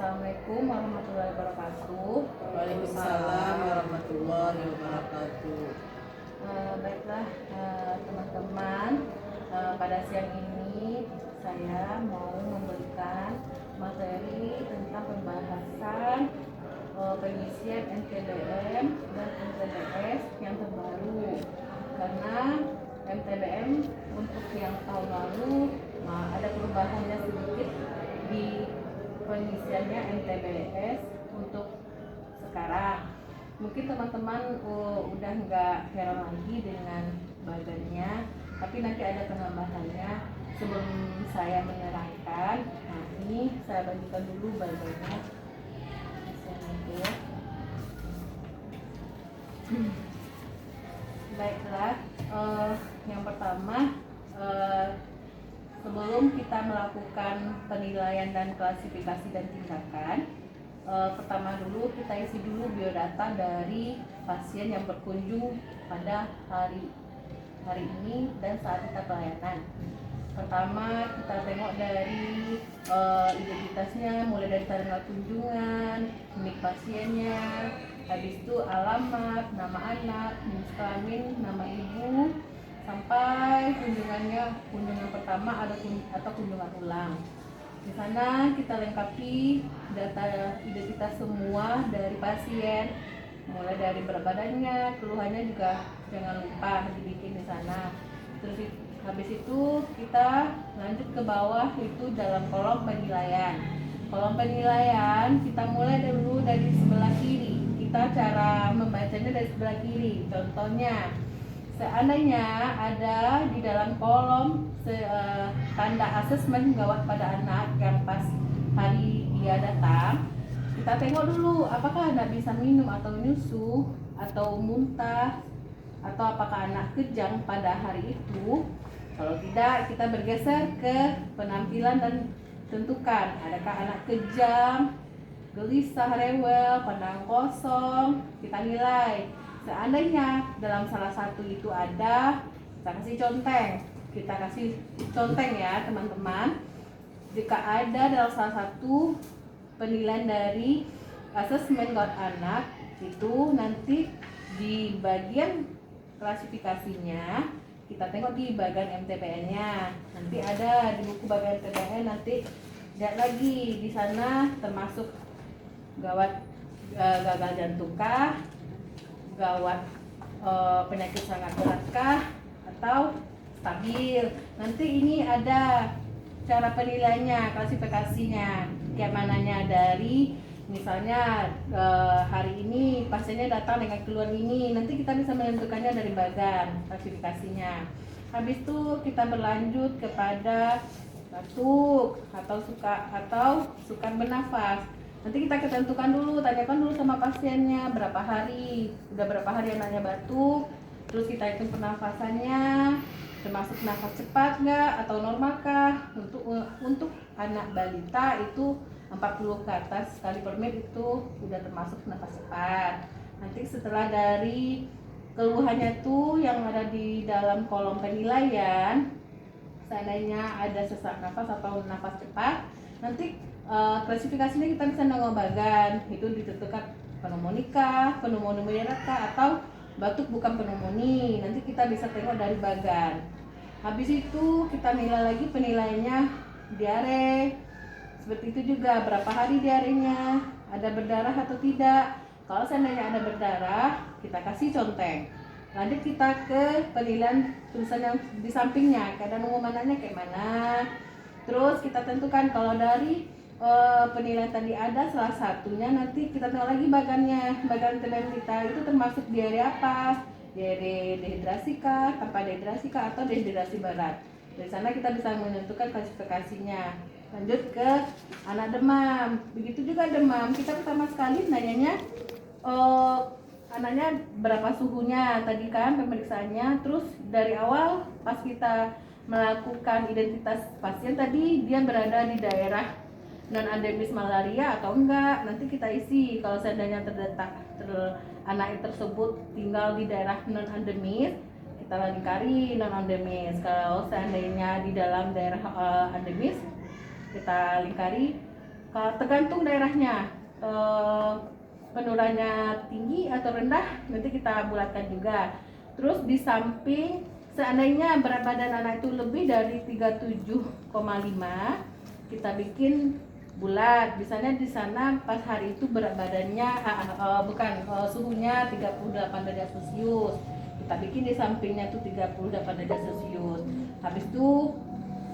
Assalamualaikum warahmatullahi wabarakatuh. Waalaikumsalam warahmatullahi wabarakatuh. Baiklah teman-teman, pada siang ini saya mau memberikan materi tentang pembahasan pengisian NTBM dan MTBS yang terbaru. Karena MTBM untuk yang tahun lalu ada perubahannya sedikit di pengisiannya MTBS untuk sekarang. Mungkin teman-teman udah nggak heran lagi dengan bagannya, tapi nanti ada penambahannya. Sebelum saya menerangkan, nah ini saya bagikan dulu bagannya. Baiklah, yang pertama, sebelum kita melakukan penilaian dan klasifikasi dan tindakan, pertama dulu kita isi dulu biodata dari pasien yang berkunjung pada hari ini dan saat kita pelayanan. Pertama kita tengok dari identitasnya, mulai dari tanggal kunjungan, nik pasiennya, habis itu alamat, nama anak, jenis kelamin, nama ibu, sampai kunjungan pertama atau kunjungan ulang. Di sana kita lengkapi data identitas semua dari pasien, mulai dari berat badannya, keluhannya juga jangan lupa dibikin di sana. Terus habis itu kita lanjut ke bawah, itu dalam kolom penilaian. Kolom penilaian kita mulai dulu dari sebelah kiri. Kita cara membacanya dari sebelah kiri. Contohnya, seandainya ada di dalam kolom tanda asesmen gawat pada anak yang pas hari dia datang, kita tengok dulu apakah anak bisa minum atau nyusu atau muntah, atau apakah anak kejang pada hari itu. Kalau tidak, kita bergeser ke penampilan dan tentukan adakah anak kejang, gelisah, rewel, pandang kosong. Kita nilai. Seandainya dalam salah satu itu ada, kita kasih conteng. Kita kasih conteng ya teman-teman. Jika ada dalam salah satu penilaian dari asesmen gawat anak, itu nanti di bagian klasifikasinya kita tengok di bagian MTBN-nya. Nanti ada di buku bagian MTBN, nanti lihat lagi di sana termasuk gawat gagal jantung kah, gawat penyakit sangat berat kah, atau stabil. Nanti ini ada cara penilaiannya, klasifikasinya kayak mananya. Dari misalnya hari ini pasiennya datang dengan keluhan ini, nanti kita bisa menentukannya dari bagan klasifikasinya. Habis itu kita berlanjut kepada batuk atau sukar bernafas. Nanti kita ketentukan dulu, tanyakan dulu sama pasiennya berapa hari, udah berapa hari anaknya batuk. Terus kita hitung pernafasannya, termasuk nafas cepat nggak atau normalkah. Untuk anak balita itu 40 ke atas kali per menit itu udah termasuk nafas cepat. Nanti setelah dari keluhannya tuh yang ada di dalam kolom penilaian, seandainya ada sesak nafas atau nafas cepat, nanti klasifikasinya kita bisa bagan. Itu ditentukan pneumonika, pneumonia atau batuk bukan pneumonia. Nanti kita bisa tengok dari bagan. Habis itu kita nilai lagi penilaiannya diare. Seperti itu juga, berapa hari diarenya, ada berdarah atau tidak. Kalau seandainya ada berdarah, kita kasih conteng. Lanjut kita ke penilaian tulisan yang di sampingnya, keadaan umum anaknya kayak mana. Terus kita tentukan kalau dari penilaian tadi ada salah satunya, nanti kita tengok lagi bagan TBM kita itu termasuk diare apa, diare dehidrasi kah, tanpa dehidrasi kah, atau dehidrasi berat. Dari sana kita bisa menentukan klasifikasinya. Lanjut ke anak demam. Begitu juga demam, kita pertama sekali nanyanya anaknya berapa suhunya tadi kan pemeriksaannya. Terus dari awal pas kita melakukan identitas pasien tadi, dia berada di daerah non endemis malaria atau enggak. Nanti kita isi kalau seandainya anak tersebut tinggal di daerah non endemis, kita lingkari non endemis. Kalau seandainya di dalam daerah endemis, kita lingkari tergantung daerahnya, penurutannya tinggi atau rendah nanti kita bulatkan juga. Terus di samping seandainya berat badan anak itu lebih dari 37,5, kita bikin bulat. Misalnya di sana pas hari itu berat badannya suhunya 38 derajat Celcius. Kita bikin di sampingnya tuh 38 derajat Celcius. Habis itu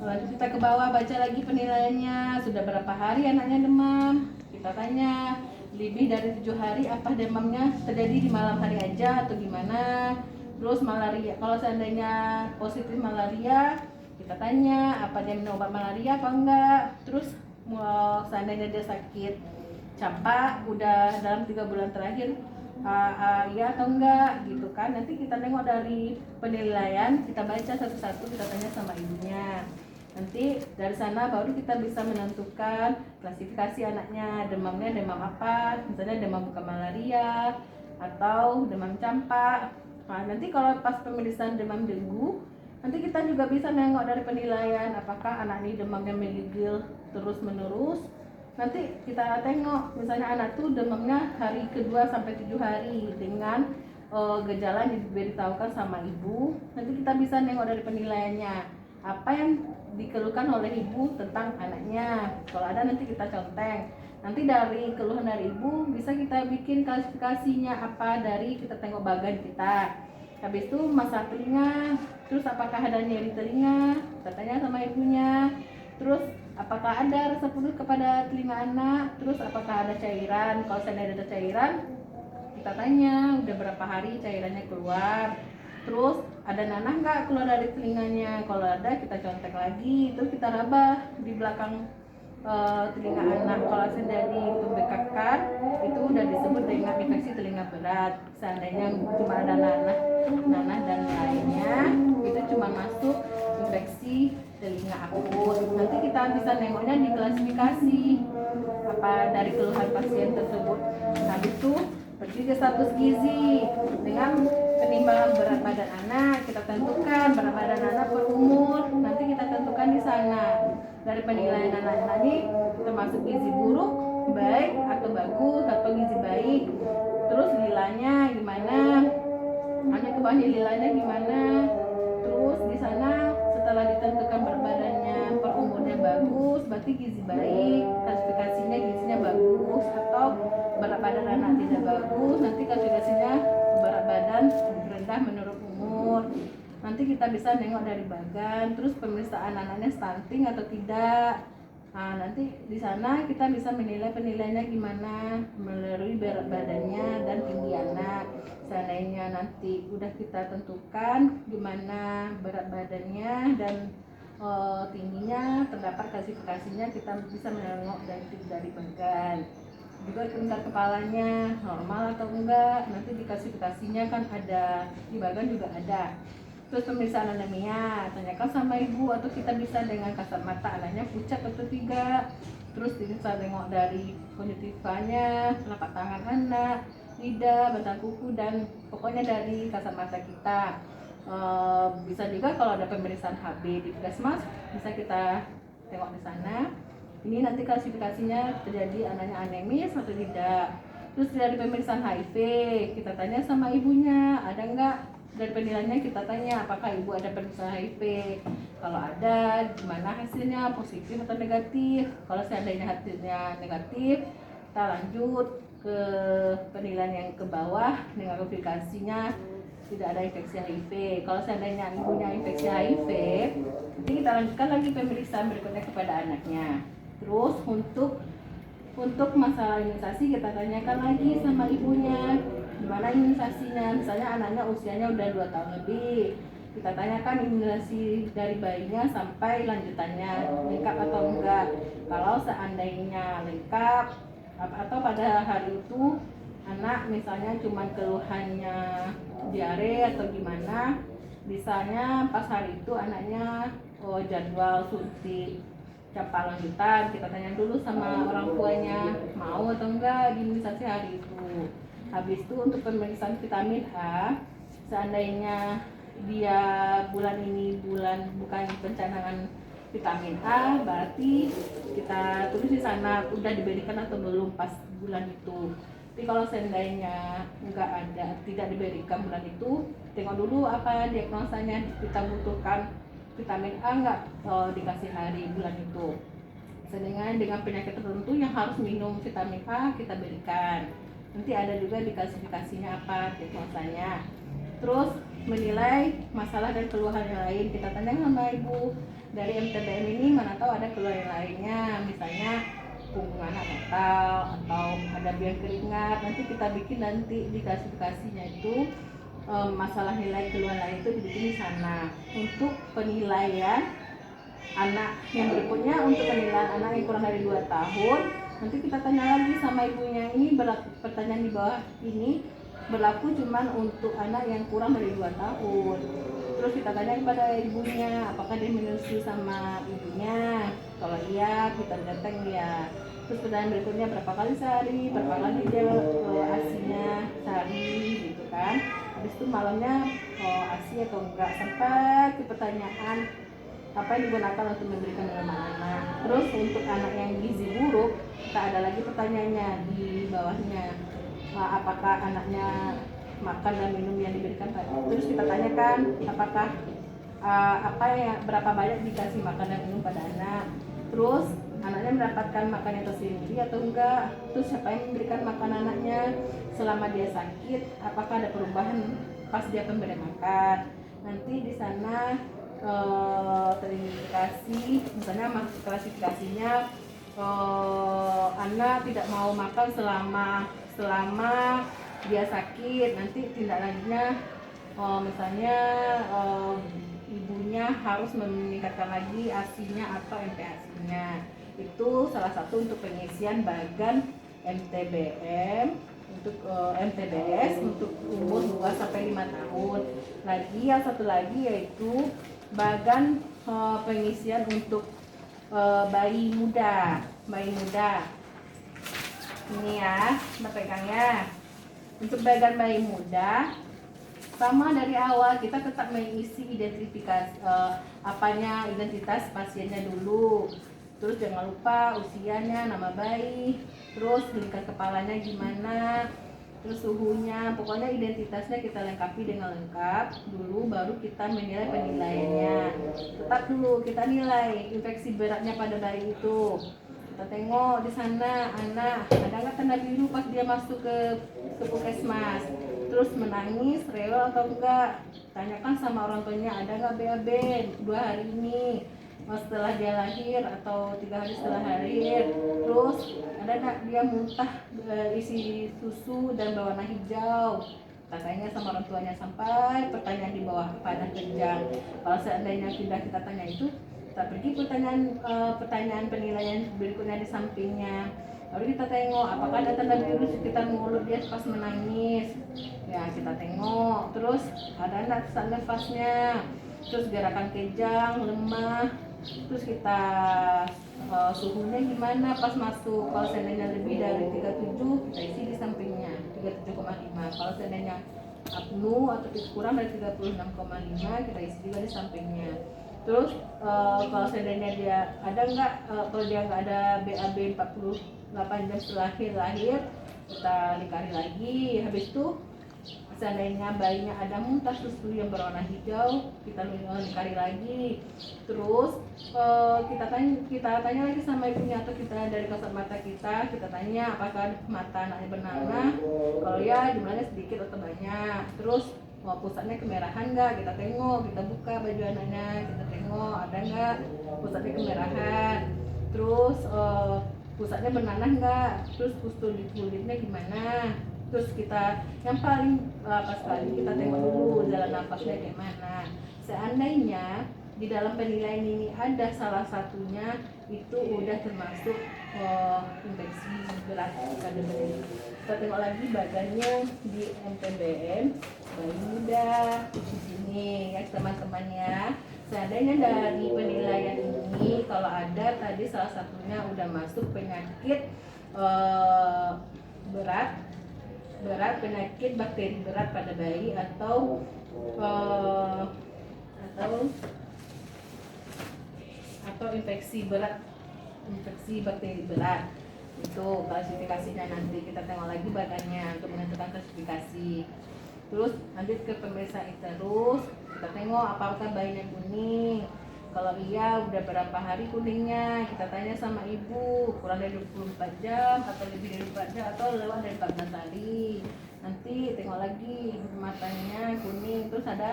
lanjut kita ke bawah, baca lagi penilaiannya. Sudah berapa hari anaknya demam? Kita tanya. Lebih dari 7 hari, apa demamnya terjadi di malam hari aja atau gimana? Terus malaria, kalau seandainya positif malaria, kita tanya apa dia minum obat malaria apa enggak. Terus seandainya dia sakit campak udah dalam 3 bulan terakhir, iya atau enggak gitu kan. Nanti kita nengok dari penilaian, kita baca satu-satu, kita tanya sama ibunya. Nanti dari sana baru kita bisa menentukan klasifikasi anaknya, demamnya demam apa, misalnya demam bukan malaria atau demam campak. Nah, nanti kalau pas pemeriksaan demam dengue, nanti kita juga bisa nengok dari penilaian apakah anak ini demamnya menggigil terus menerus. Nanti kita tengok misalnya anak tuh demamnya hari kedua sampai 7 hari dengan gejala yang diberitahukan sama ibu. Nanti kita bisa nengok dari penilaiannya apa yang dikeluhkan oleh ibu tentang anaknya. Kalau ada nanti kita conteng. Nanti dari keluhan dari ibu bisa kita bikin klasifikasinya apa, dari kita tengok bagan kita. Habis itu masalah telinga, terus apakah ada nyeri telinga, kita tanya sama ibunya. Terus apakah ada rasa putus kepada telinga anak, terus apakah ada cairan. Kalau seandainya ada cairan, kita tanya udah berapa hari cairannya keluar. Terus ada nanah nggak keluar dari telinganya? Kalau ada kita contek lagi, terus kita raba di belakang telinga anak. Kalau terjadi pembekakan itu udah disebut dengan infeksi telinga berat. Seandainya cuma ada nanah dan lainnya, itu cuma masuk infeksi telinga akut. Nanti kita bisa nengoknya di klasifikasi apa dari keluhan pasien tersebut. Habis itu pergi ke status gizi dengan penimbangan berat badan anak. Kita tentukan berat badan anak per umur, nanti kita tentukan di sana. Dari penilaian anak-anak ini termasuk gizi buruk, baik atau bagus atau gizi baik. Terus lilanya gimana? Hanya kebanyakan lilanya gimana? Terus di sana setelah ditentukan berat badannya per umurnya bagus, berarti gizi baik, klasifikasinya gizinya bagus. Atau berat badan anak tidak bagus, nanti klasifikasinya berat badan rendah menurut umur. Nanti kita bisa nengok dari bagan. Terus pemeriksaan anaknya stunting atau tidak. Nah, nanti di sana kita bisa menilai penilaiannya gimana melalui berat badannya dan tinggi anak. Seandainya nanti udah kita tentukan gimana berat badannya dan tingginya, terdapat klasifikasinya, kita bisa menengok dari bagan. Juga tingkat kepalanya normal atau enggak, nanti di klasifikasinya kan ada, di bagan juga ada. Terus pemeriksaan anemia, tanyakan sama ibu atau kita bisa dengan kasat mata anaknya pucat atau tidak. Terus bisa tengok dari konjektivanya, telapak tangan anak, lidah, batang kuku, dan pokoknya dari kasat mata kita. Bisa juga kalau ada pemeriksaan HB di puskesmas, bisa kita tengok di sana. Ini nanti klasifikasinya terjadi anaknya anemis atau tidak. Terus dari pemeriksaan HIV, kita tanya sama ibunya, ada enggak. Dari penilaiannya kita tanya apakah ibu ada pemeriksaan HIV. Kalau ada, gimana hasilnya, positif atau negatif. Kalau seandainya hasilnya negatif, kita lanjut ke penilaian yang ke bawah dengan klasifikasinya tidak ada infeksi HIV. Kalau seandainya ibunya infeksi HIV, nanti kita lanjutkan lagi pemeriksaan berikutnya kepada anaknya. Terus untuk masalah imunisasi kita tanyakan lagi sama ibunya gimana imunisasinya. Misalnya anaknya usianya udah 2 tahun lebih, kita tanyakan imunisasi dari bayinya sampai lanjutannya lengkap atau enggak. Kalau seandainya lengkap atau pada hari itu anak misalnya cuma keluhannya diare atau gimana, misalnya pas hari itu anaknya jadwal suntik campak lanjutan, kita tanya dulu sama orang tuanya mau atau enggak imunisasi hari itu. Habis itu untuk pemeriksaan vitamin A, seandainya dia bulan ini bulan bukan pencanangan vitamin A, berarti kita tulis di sana udah diberikan atau belum pas bulan itu. Tapi kalau seandainya nggak ada, tidak diberikan bulan itu, tengok dulu apa diagnosanya, kita butuhkan vitamin A nggak dikasih hari bulan itu. Dengan penyakit tertentu yang harus minum vitamin A kita berikan. Nanti ada juga di klasifikasinya apa diagnosanya. Terus menilai masalah dan keluhan yang lain, kita tanya sama ibu dari MTBM ini, mana tahu ada keluhan yang lainnya, misalnya punggung anak gatal atau ada biang keringat. Nanti kita bikin nanti di klasifikasinya itu masalah nilai keluhan lain itu dibikin di sana. Untuk penilaian anak yang berikutnya, untuk penilaian anak yang kurang dari 2 tahun, nanti kita tanya lagi sama ibunya. Ini pertanyaan di bawah ini berlaku cuman untuk anak yang kurang dari 2 tahun. Terus kita tanya kepada ibunya, apakah dia menyusui sama ibunya. Kalau iya, kita datang dia. Terus pertanyaan berikutnya, berapa kali sehari, berapa kali dia asinya sehari, gitu kan. Habis itu malamnya asi atau enggak, sampai ke pertanyaan apa yang digunakan untuk memberikan minuman anak. Terus untuk anak yang gizi buruk, kita ada lagi pertanyaannya di bawahnya, apakah anaknya makan dan minum yang diberikan tadi. Terus kita tanyakan apakah berapa banyak dikasih makan dan minum pada anak. Terus anaknya mendapatkan makan yang tersendiri atau enggak. Terus siapa yang memberikan makan anaknya selama dia sakit, apakah ada perubahan pas dia pemberian makan. Nanti di sana terindikasi, misalnya klasifikasinya anak tidak mau makan selama dia sakit. Nanti tindak lanjutnya misalnya ibunya harus meningkatkan lagi ASI-nya atau MPASI-nya. Itu salah satu untuk pengisian bagan MTBM untuk MTBS untuk umur 2 sampai 5 tahun. Lagi yang satu lagi yaitu bagan pengisian untuk bayi muda. Ini ya, kita pegangnya. Untuk bagan bayi muda, sama dari awal kita tetap mengisi identifikasi identitas pasiennya dulu. Terus jangan lupa usianya, nama bayi, terus lingkar kepalanya gimana, terus suhunya, pokoknya identitasnya kita lengkapi dengan lengkap dulu, baru kita menilai penilaiannya. Tetap dulu kita nilai infeksi beratnya pada bayi itu. Kita tengok di sana anak ada nggak tanda biru pas dia masuk ke puskesmas, terus menangis, rewel atau enggak. Tanyakan sama orang tuanya, ada nggak BAB 2 hari ini setelah dia lahir atau 3 hari setelah lahir. Terus ada nggak dia muntah isi susu dan berwarna hijau. Tanya sama orang tuanya sampai pertanyaan di bawah pada kejang. Kalau seandainya sudah kita tanya itu, kita pergi pertanyaan penilaian berikutnya di sampingnya. Lalu kita tengok apakah ada tanda biru di sekitar mulut dia pas menangis. Ya kita tengok. Terus ada nggak sesak nafasnya. Terus gerakan kejang, lemah. Terus kita suhunya gimana pas masuk. Kalau seandainya lebih dari 37, kita isi di sampingnya 37,5. Kalau seandainya apnu atau kurang dari 36,5, kita isi juga di sampingnya. Terus kalau seandainya dia ada nggak, kalau dia nggak ada BAB 48 jam setelah lahir, kita lingkari lagi. Habis itu seandainya bayinya ada muntah susu yang berwarna hijau, kita lingkari lagi. Terus kita tanya lagi sama ibunya atau kita dari kasat mata kita tanya apakah mata anaknya bernanah, kalau ya jumlahnya sedikit atau banyak. Terus pusatnya kemerahan nggak, kita tengok, kita buka baju anaknya, kita tengok ada nggak pusatnya kemerahan. Terus pusatnya bernanah nggak, terus pustul di kulitnya gimana. Terus kita yang paling pas sekali kita tengok dulu jalan nafasnya gimana. Seandainya di dalam penilaian ini ada salah satunya, itu udah termasuk infeksi berat pada bayi. Kita tengok lagi badannya di MTBM bayi muda di sini ya teman-teman ya. Seandainya dari penilaian ini kalau ada tadi salah satunya udah masuk penyakit berat penyakit bakteri berat pada bayi atau atau infeksi berat, infeksi bakteri berat. Itu klasifikasinya, nanti kita tengok lagi badannya untuk menentukan klasifikasi. Terus lanjut ke pemeriksaan terus, kita tengok apakah bayinya kuning. Kalau iya udah berapa hari kuningnya, kita tanya sama ibu, kurang dari 24 jam atau lebih dari 24 jam atau lewat dari 14 hari. Nanti tengok lagi matanya kuning, terus ada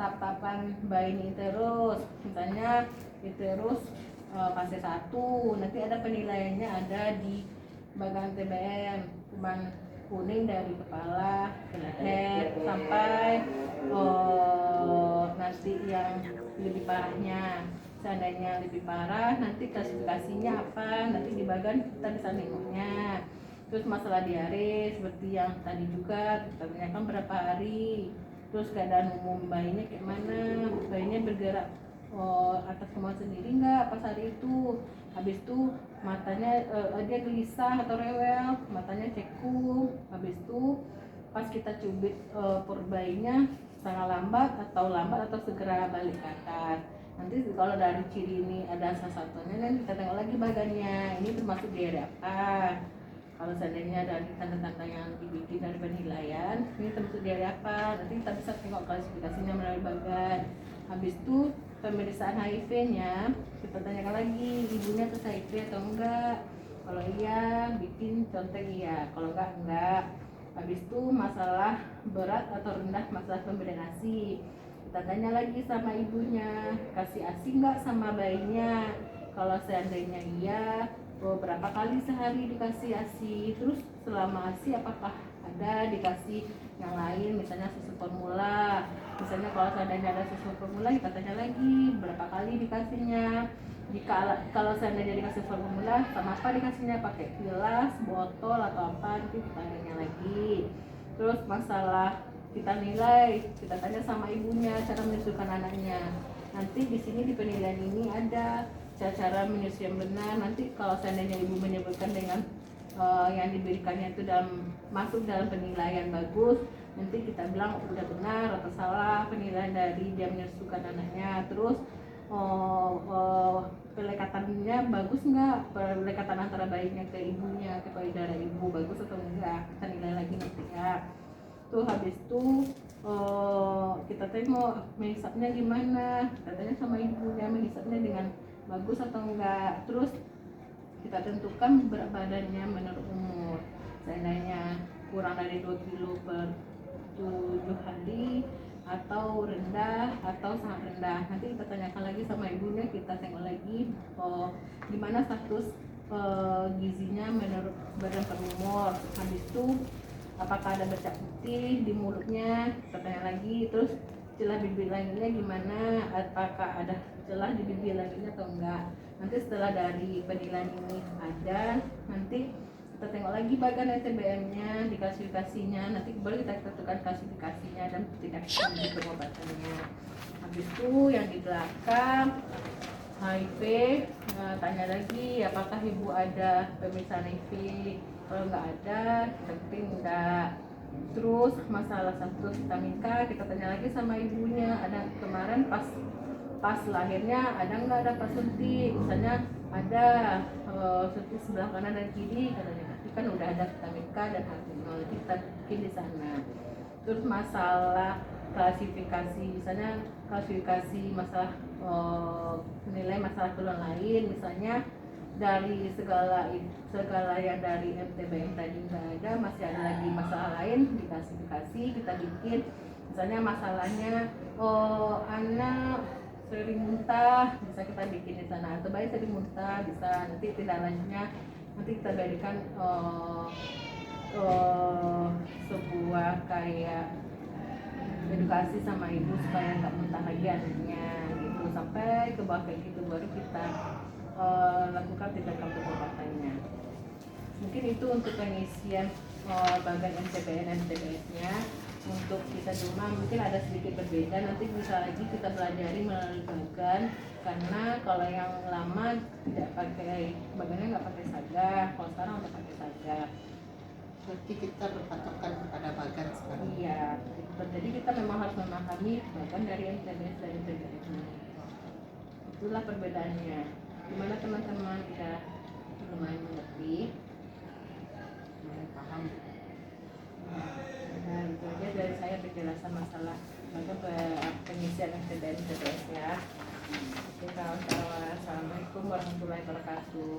tap-tapan bayi ini terus, misalnya terus fase 1, nanti ada penilaiannya, ada di bagian TBM, cuman kuning dari kepala ke leher sampai nanti yang lebih parahnya. Seandainya lebih parah, nanti klasifikasinya apa, nanti di bagian kita bisa nengoknya. Terus masalah diare seperti yang tadi juga kita tanyakan berapa hari, terus keadaan umum bayinya kayak mana, bayinya bergerak atas kemauan sendiri nggak pas hari itu. Habis itu matanya dia gelisah atau rewel, matanya cekung. Habis itu pas kita cubit perut bayinya sangat lambat atau segera balik ke atas. Nanti kalau dari ciri ini ada salah satunya, kan kita tengok lagi bagannya, ini termasuk diare apa. Kalau seandainya dari tanda-tanda yang dibikin dari penilaian, ini termasuk diare apa, nanti kita bisa tengok klasifikasinya melalui bagan. Habis itu pemeriksaan HIV-nya, kita tanyakan lagi ibunya tes HIV atau enggak. Kalau iya, bikin contek iya, kalau enggak. Habis itu masalah berat atau rendah, masalah pemberian ASI, kita tanya lagi sama ibunya, kasih ASI enggak sama bayinya. Kalau seandainya iya, berapa kali sehari dikasih ASI, terus selama ASI apakah ada dikasih yang lain, misalnya susu formula. Misalnya kalau seandainya ada susu formula, kita tanya lagi berapa kali dikasihnya. Kalau seandainya dikasih formula, sama apa dikasihnya, pakai gelas, botol atau apa, nanti kita tanya lagi. Terus masalah kita nilai, kita tanya sama ibunya cara menyusukan anaknya. Nanti di sini di penilaian ini ada cara menyusui yang benar. Nanti kalau seandainya ibu menyebutkan dengan yang diberikannya itu masuk dalam penilaian bagus, nanti kita bilang udah benar atau salah penilaian dari dia menyusukan anaknya. Terus pelekatannya bagus nggak, pelekatan antara bayinya ke ibunya, ke payudara ibu bagus atau enggak, kita nilai lagi nanti ya. Tuh habis itu kita tengok menghisapnya gimana, kita tanya sama ibunya menghisapnya dengan bagus atau enggak. Terus kita tentukan berat badannya menurut umur. Seandainya kurang dari 2 kilo per 7 hari atau rendah atau sangat rendah, nanti kita tanyakan lagi sama ibunya, kita tengok lagi gimana status gizinya menurut badan per umur. Habis itu apakah ada bercak putih di mulutnya, kita tanya lagi. Terus celah bibir langitnya gimana, apakah ada celah di bibir langitnya atau enggak. Nanti setelah dari penilaian ini ada, nanti kita tengok lagi bagian STBM-nya, di klasifikasinya, nanti baru kita tentukan klasifikasinya dan tidak di pengobatannya. Habis itu yang di belakang HIV, tanya lagi apakah ibu ada pemeriksaan HIV. Kalau nggak ada, penting enggak. Terus masalah status vitamin K, kita tanya lagi sama ibunya, ada kemarin pas lahirnya ada nggak ada pas suntik, misalnya ada suntik sebelah kanan dan kiri, katanya kan udah ada vitamin K dan H2, kita bikin di sana. Terus masalah klasifikasi, misalnya klasifikasi masalah nilai masalah keluhan lain, misalnya dari segala yang dari MTBM tadi nggak ada, masih ada lagi masalah lain di klasifikasi, kita bikin. Misalnya masalahnya anak sering muntah, bisa kita bikin di sana, atau bayi sering muntah, bisa. Nanti tindak lanjutnya nanti kita berikan sebuah kayak edukasi sama ibu supaya nggak muntah lagi anaknya gitu, sampai ke bawah kayak gitu baru kita lakukan tindakan pengobatannya. Mungkin itu untuk pengisian bagian MTBN MTBS-nya. Untuk kita cuma mungkin ada sedikit berbeda, nanti bisa lagi kita pelajari melalui bagan, karena kalau yang lama tidak pakai bagannya, nggak pakai saga, kalau sekarang udah pakai saga. Berarti kita berpatokan kepada bagan sekarang. Iya, jadi kita memang harus memahami bagan dari MTBS dan MTBS. Itulah perbedaannya. Gimana teman-teman, udah lumayan mengerti? Lumayan paham. Nah, itu aja dari saya penjelasan masalah pengisian SPDN TPS ya. Oke kawan-kawan, assalamualaikum warahmatullahi wabarakatuh.